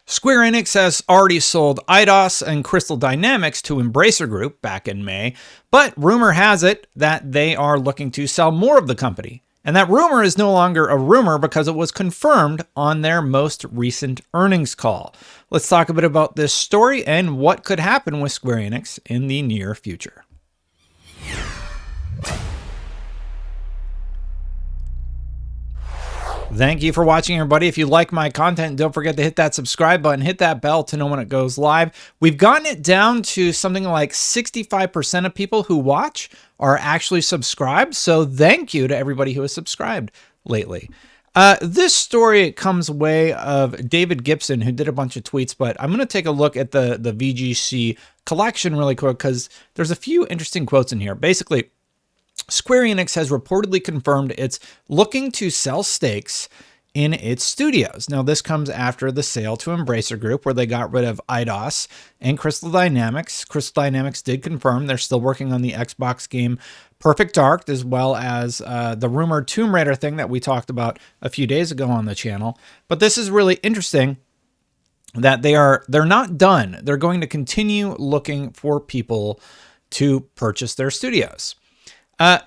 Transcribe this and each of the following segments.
Square Enix has already sold Eidos and Crystal Dynamics to Embracer Group back in May, but rumor has it that they are looking to sell more of the company. And that rumor is no longer a rumor because it was confirmed on their most recent earnings call. Let's talk a bit about this story and what could happen with Square Enix in the near future. Thank you for watching, everybody. If you like my content, don't forget to hit that subscribe button, hit that bell to know when it goes live. We've gotten it down to something like 65% of people who watch are actually subscribed. So thank you to everybody who has subscribed lately. This story comes way of David Gibson, who did a bunch of tweets, but I'm going to take a look at the VGC collection really quick because there's a few interesting quotes in here. Basically, Square Enix has reportedly confirmed it's looking to sell stakes in its studios. Now, this comes after the sale to Embracer Group, where they got rid of Eidos and Crystal Dynamics. Crystal Dynamics did confirm they're still working on the Xbox game Perfect Dark, as well as the rumored Tomb Raider thing that we talked about a few days ago on the channel. But this is really interesting that they're not done. They're going to continue looking for people to purchase their studios.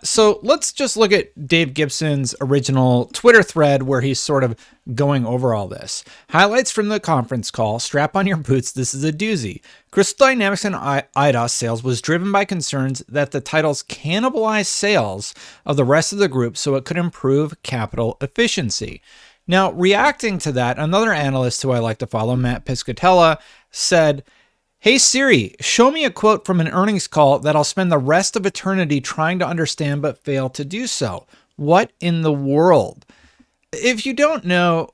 So let's just look at Dave Gibson's original Twitter thread where he's sort of going over all this. Highlights from the conference call. Strap on your boots. This is a doozy. Crystal Dynamics and Eidos sales was driven by concerns that the titles cannibalize sales of the rest of the group, so it could improve capital efficiency. Now, reacting to that, another analyst who I like to follow, Matt Piscatella, said, "Hey Siri, show me a quote from an earnings call that I'll spend the rest of eternity trying to understand but fail to do so." What in the world? If you don't know,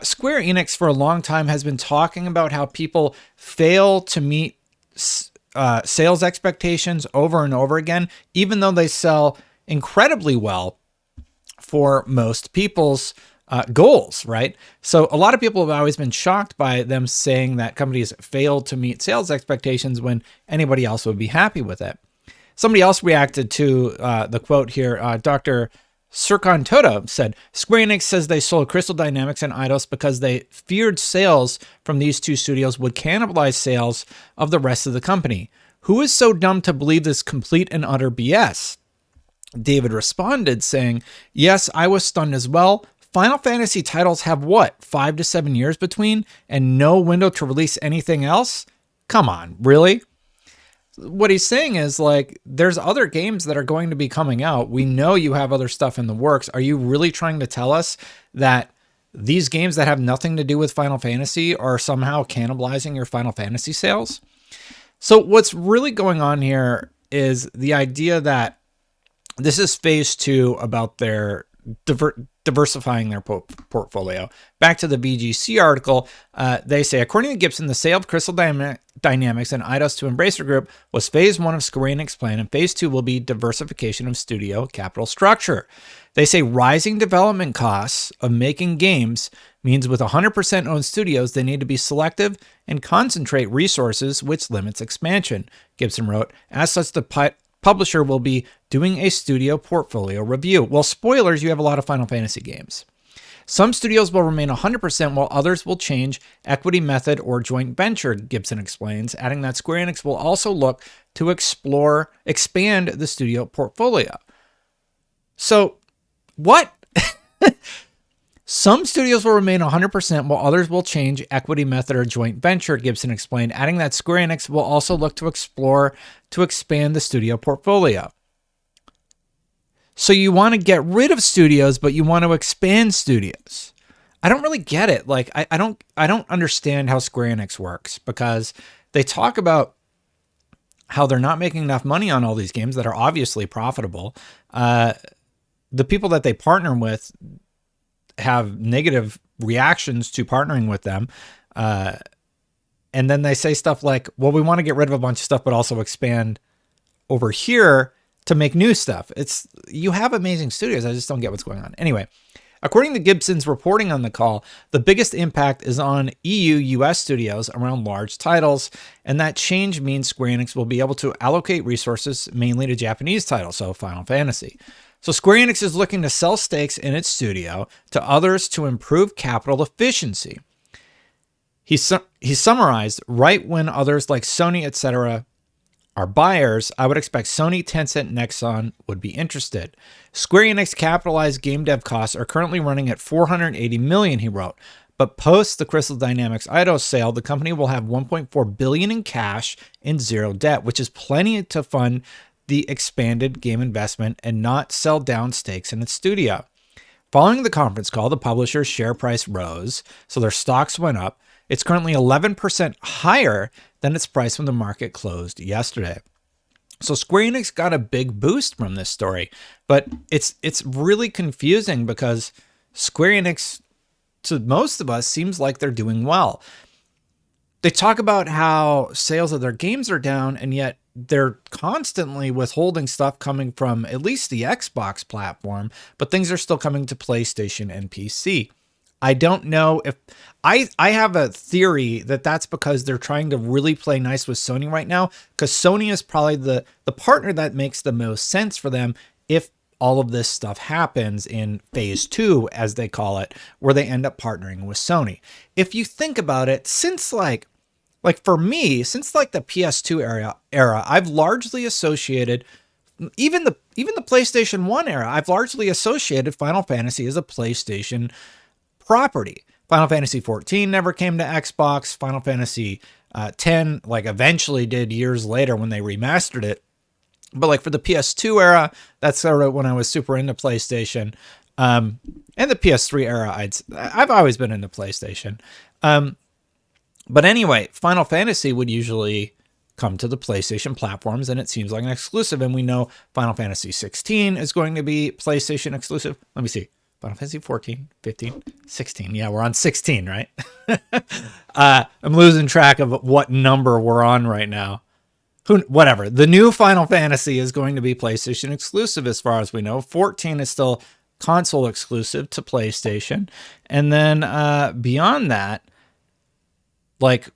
Square Enix for a long time has been talking about how people fail to meet sales expectations over and over again, even though they sell incredibly well for most people's goals, right? So a lot of people have always been shocked by them saying that companies failed to meet sales expectations when anybody else would be happy with it. Somebody else reacted to the quote here. Dr. Serkan Toto said, "Square Enix says they sold Crystal Dynamics and Eidos because they feared sales from these two studios would cannibalize sales of the rest of the company. Who is so dumb to believe this complete and utter BS?" David responded saying, "Yes, I was stunned as well. Final Fantasy titles have what, 5 to 7 years between and no window to release anything else? Come on, really?" What he's saying is, like, there's other games that are going to be coming out. We know you have other stuff in the works. Are you really trying to tell us that these games that have nothing to do with Final Fantasy are somehow cannibalizing your Final Fantasy sales? So what's really going on here is the idea that this is phase 2 about their diversifying their portfolio. Back to the VGC article, they say, according to Gibson, the sale of Crystal Dynamics and Eidos to Embracer Group was phase 1 of Square Enix plan, and phase 2 will be diversification of studio capital structure. They say rising development costs of making games means with 100% owned studios, they need to be selective and concentrate resources, which limits expansion. Gibson wrote, as such, the publisher will be doing a studio portfolio review. Well, spoilers, you have a lot of Final Fantasy games. Some studios will remain 100% while others will change equity method or joint venture, Gibson explains, adding that Square Enix will also look to expand the studio portfolio. So, what? Some studios will remain 100% while others will change equity method or joint venture, Gibson explained, adding that Square Enix will also look to explore to expand the studio portfolio. So you want to get rid of studios, but you want to expand studios. I don't really get it. Like, I don't understand how Square Enix works, because they talk about how they're not making enough money on all these games that are obviously profitable. The people that they partner with have negative reactions to partnering with them. And then they say stuff like, well, we want to get rid of a bunch of stuff, but also expand over here to make new stuff. You have amazing studios. I just don't get what's going on. Anyway, according to Gibson's reporting on the call, the biggest impact is on EU-US studios around large titles. And that change means Square Enix will be able to allocate resources mainly to Japanese titles, so Final Fantasy. So Square Enix is looking to sell stakes in its studio to others to improve capital efficiency. He summarized, right when others like Sony, etc., are buyers, I would expect Sony, Tencent, Nexon would be interested. Square Enix capitalized game dev costs are currently running at $480 million, he wrote. But post the Crystal Dynamics Eidos sale, the company will have $1.4 billion in cash and zero debt, which is plenty to fund the expanded game investment and not sell down stakes in its studio. Following the conference call, the publisher's share price rose, so their stocks went up. It's currently 11% higher than its price when the market closed yesterday. So Square Enix got a big boost from this story, but it's really confusing because Square Enix, to most of us, seems like they're doing well. They talk about how sales of their games are down, and yet they're constantly withholding stuff coming from at least the Xbox platform, but things are still coming to PlayStation and PC. I don't know if I have a theory that that's because they're trying to really play nice with Sony right now, because Sony is probably the partner that makes the most sense for them if all of this stuff happens in phase 2, as they call it, where they end up partnering with Sony. If you think about it, since like for me, since like the PS2 era, I've largely associated even the PlayStation 1 era, I've largely associated Final Fantasy as a PlayStation property. Final Fantasy 14 never came to Xbox. Final Fantasy 10 like eventually did years later when they remastered it. But like for the PS2 era, that's sort of when I was super into PlayStation. And the PS3 era, I've always been into PlayStation. But anyway, Final Fantasy would usually come to the PlayStation platforms, and it seems like an exclusive. And we know Final Fantasy 16 is going to be PlayStation exclusive. Let me see. Final Fantasy 14, 15, 16. Yeah, we're on 16, right? I'm losing track of what number we're on right now. Whatever. The new Final Fantasy is going to be PlayStation exclusive as far as we know. 14 is still console exclusive to PlayStation. And then beyond that, like,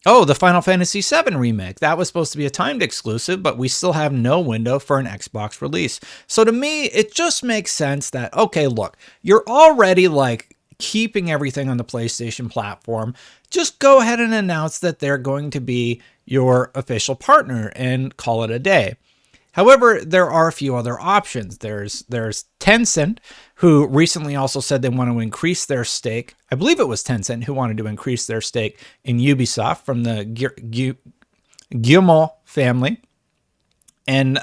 oh, the Final Fantasy VII remake. That was supposed to be a timed exclusive, but we still have no window for an Xbox release. So to me, it just makes sense that, okay, look, you're already like keeping everything on the PlayStation platform. Just go ahead and announce that they're going to be your official partner and call it a day. However, there are a few other options. There's Tencent, who recently also said they want to increase their stake. I believe it was Tencent who wanted to increase their stake in Ubisoft from the Guillemot family. And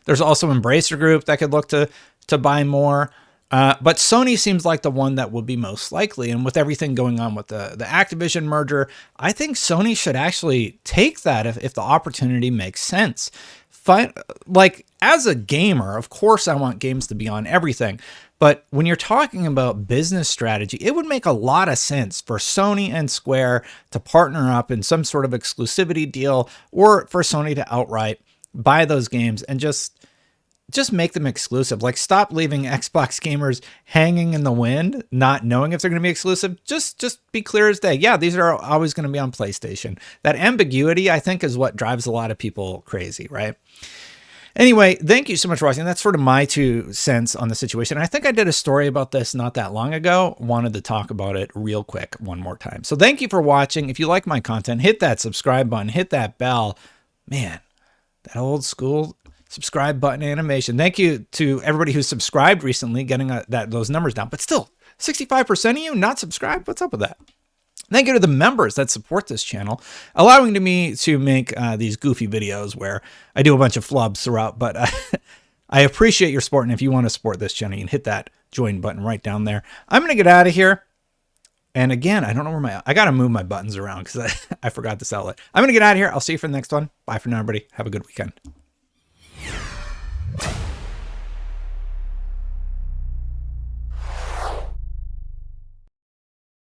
there's also Embracer Group that could look to buy more. But Sony seems like the one that would be most likely. And with everything going on with the Activision merger, I think Sony should actually take that if the opportunity makes sense. Like, as a gamer, of course I want games to be on everything. But when you're talking about business strategy, it would make a lot of sense for Sony and Square to partner up in some sort of exclusivity deal, or for Sony to outright buy those games and just make them exclusive. Like, stop leaving Xbox gamers hanging in the wind, not knowing if they're going to be exclusive. Just be clear as day. Yeah, these are always going to be on PlayStation. That ambiguity, I think, is what drives a lot of people crazy, right? Anyway, thank you so much for watching. That's sort of my 2 cents on the situation. I think I did a story about this not that long ago. Wanted to talk about it real quick one more time. So thank you for watching. If you like my content, hit that subscribe button, hit that bell. Man, that old school subscribe button animation. Thank you to everybody who subscribed recently, getting those numbers down. But still, 65% of you not subscribed? What's up with that? Thank you to the members that support this channel, allowing me to make these goofy videos where I do a bunch of flubs throughout. But I appreciate your support. And if you want to support this channel, you can hit that join button right down there. I'm going to get out of here. And again, I don't know where I got to move my buttons around because I forgot this outlet. I'm going to get out of here. I'll see you for the next one. Bye for now, everybody. Have a good weekend.